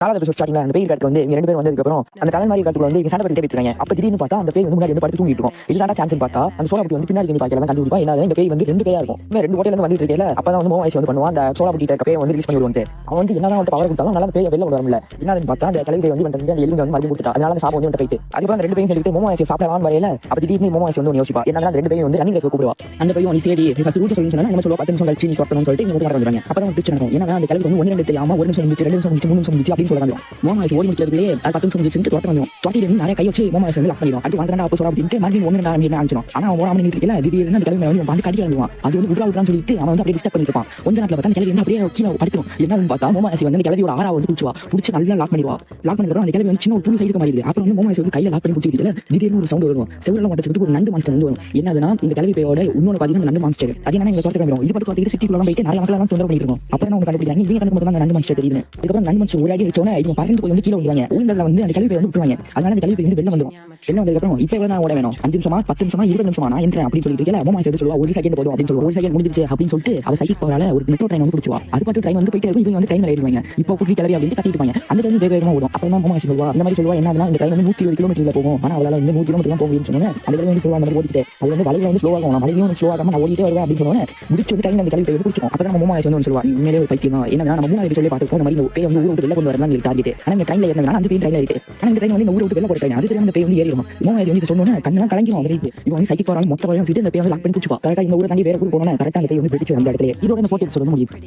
நாலாவது எபிசோட் ஸ்டார்டிங்ல அந்த பேய் இடத்துக்கு வந்து இவங்க ரெண்டு பேரும் வந்ததுக்கு அப்புறம் அந்த டனல் மாதிரி இடத்துல வந்து இவங்க சண்டை பண்ணிட்டே போயிருக்காங்க. அப்ப திடீர்னு பார்த்தா அந்த பேய் வந்து முன்னாடி வந்து படுத்து தூங்கிட்டு இருக்கும். இதுதான் சான்ஸ் பார்த்தா அந்த சோலாபுட்டி வந்து பின்னாடி இருந்து பாக்கலாம் கண்டுபிடிப்பா. என்ன இந்த பேய் வந்து ரெண்டு பேயா இருக்கும். ரெண்டு ஹோட்டல்ல இருந்து வந்துட்டு இருக்கல. அப்பதான் வந்து மோவாய்ஸ் வந்து பண்ணுவான் அந்த சோலாபுட்டி இருக்க பேய் வந்து ரிலீஸ் பண்ணி விடுவாங்க. அவன் வந்து என்னதான் அவன் பவர் கொடுத்தாலும் நல்லா பேய் வெளில கொண்டு வரல. என்னன்னு பார்த்தா அந்த கிளவி பேய் வந்து அந்த எலும்பு வந்து மறுபடியும் கொடுத்துட்டா. அதனால அந்த சாபம் வந்து போயிட்டு அதுக்கப்புறம் அந்த ரெண்டு பேயும் சொல்லிட்டு மோவாய்ஸ் சாப்பிடலாம் வரையில அப்ப திடீர்னு மோவாய்ஸ் வந்து யோசிப்பா. என்ன ரெண்டு பேயும் வந்து ரன்னிங் ரேஸ் கூப்பிடுவா. அந்த பேயும் நீ சரி ஃபர்ஸ்ட் ரூட் சொல்லி சொன்னா நம்ம சொல்லுவா 10 நிமிஷம் கழிச்சு நீ தொடரணும்னு சொல்லிட்டு இங்க வர வந்துறாங்க. அப்பதான் பிடிச்சு நடக்கும். ஏன்னா அந்த கிளவி வந்து 1 2 தெரியாம 1 நிமிஷம் முடிச்சு 2 நிமிஷம் முடிச்சு 3 நிமிஷம் முடிச்சு அப்படின்னு சொல்றாங்க. மோவாய்ஸ் ஓடி முடிக்கிறதுலயே அது 10 நிமிஷம் முடிச்சு தொடர்ந்து வந்து தொடர்ந்து நிறைய கை வச்சு மோமாய்ஸ் வந்து லாக் பண்ணிடும். அது வாங்கறா அப்போ சொல்ல அப்படினு மறுபடியும் 1 2 ஆரம்பிச்சு ஆரம்பிச்சிடும். ஆனா அவன் ஓடாம நின்னுட்டு திடீர்னு அந்த கிளவி வந்து பாந்து கடிக்க ஆரம்பிடுவான். அது வந்து விடுறான்னு சொல்லிட்டு அவன் வந்து அப்படியே டிஸ்டர்ப் பண்ணிட்டு இருப்பான். கொஞ்ச நேரத்துல பார்த்தா கிளவி வந்து அப்படியே கீழே படுத்துடும். என்னன்னு பார்த்தா மோமாய்ஸ் வந்து கிளவியோட ஆறா வந்து பிடிச்சுவா. பிடிச்சு நல்லா லாக் பண்ணிடுவா. லாக் பண்ணதுக்கு அந்த கிளவி வந்து சின்ன ஒரு புழு சைஸ்க்கு மாறிடுது. அப்புறம் வந்து மோமாய்ஸ் வந்து கையில லாக் பண்ணி பிடிச்சிட்டு திடீர்னு ஒரு சவுண்ட் வரும். செவுரெல்லாம் ஒட்டச்சுட்டு ஒரு நண்டு மாஸ்டர் வந்து வரும். என்னதுன்னா இந்த கிளவி பேயோட இன்னொரு பாத்தீங்கன்னா நண்டு மாஸ்டர். அது என்ன இங்க தோட்டத்துக்கு வந்துரும். இது பட்டு தோட்டத்துக்கு சிட்டிக்குள்ள போயிட்டு நிறைய மக்கள் எல்லாம் தொந்தரவு பண்ணிட்டு இருக்கும். அப்புறம் அவங்க கண்டுபிடிச்சாங்க இவங்க கண்டுபிடிச்சா அந்த நண்டு மாஸ்டர் தெரியுது. அதுக்கப்புறம் நண்டு மாஸ்டர் ஒரு அடி அடிச்சோனே இவங்க பறந்து போய் வந்து கீழே விடுவாங்க. ஊழல்ல வந்து அந்த கிளவி பேய் வந்து விட்டுருவாங்க. அதனால அந்த கிளவி வந்து வெளில வந்துடும். வெளில வந்ததுக்கப்புறம் இப்போ எவ்வளவு நான் ஓட வேணும் 5 நிமிஷமா 10 நிமிஷமா 20 நிமிஷமா நான் என்றேன் அப்படின்னு சொல்லிட்டு இருக்கல. மோமாய்ஸ் வந்து சொல்லுவா 1 செகண்ட் போதும் அப்படின்னு சொல்லுவா. 1 செகண்ட் முடிஞ்சிருச்சு அப்படின்னு சொல்லிட்டு அவ சைக்கிள் போறால ஒரு மெட்ரோ ட்ரெயின் வந்து பிடிச்சுவா. அது பாட்டு ட்ரெயின் வந்து போயிட்டு இருக்கும். இவங்க வந்து ட்ரெயின்ல ஏறிடுவாங்க. இப்போ குட்டி கிளவி அப்படின்னு கட்டிட்டு இருப்பாங்க. அந்த ட்ரெயின் வேக வேகமா ஓடும். அப்புறம் தான் மோமாய்ஸ் சொல்லுவா அந்த மாதிரி சொல்லுவா என்னன்னா இந்த ட்ரெயின் வந்து 120 கிலோமீட்டர்ல போகும். ஆனா அவளால வந்து 100 கிலோமீட்டர் தான் போகும் சொன்னேன். அந்த கிளவி வந்து சொல்லுவா அந்த மாதிரி ஓடிட்டு அது வந்து வலையில வந்து ஸ்லோவா ஆகும். மலையிலும் ஸ்லோவா ஆகாம நான் ஓடிட்டே வருவேன் அப்படின்னு சொன்னேன். முடிச்சு வந்து ட்ரெயின் அந்த கிளவி போய் பிடிச்சிடும். அப்பதான் மோமாய்ஸ் வந்து சொல்லுவா உண்மையிலே ஒரு பைத்தியம் தான். என்னன்னா நம்ம 3வது எபிசோட்ல பார்த்துருக்கோம். இந்த மாதிரி பேய் வந்து ஊரை விட்டு வெளில கொண்டு வரலாம் டார்கெட். ஆனா இந்த ட்ரெயின்ல ஏறினா அந்த பேய் ட்ரெயின்ல இருக்கு. ஆனா இந்த ட்ரெயின் வந்து இந்த ஊரை விட்டு வெளில போற ட்ரெயின். அது தெரியாம அந்த பேய் வந்து ஏறிடும். மோமாய்ஸ் வந்து சொன்னோன்னே கண்ணெல்லாம் கலங்கிடும். அவருக்கு இவன் வந்து சைக்கிள் போறாங்க மொத்த வரையும் இந்த பேய் வந்து லாக் பண்ணி பிடிச்சுப்பா. கரெக்டா இந்த ஊரை தாண்டி வேற ஊருக்கு போனோம்னா கரெக்டா அந்த பேய் வந்து பிடிச்சு அந்த இடத்துல இதோட இந்த 4th எபிசோட் வந்து முடியுது.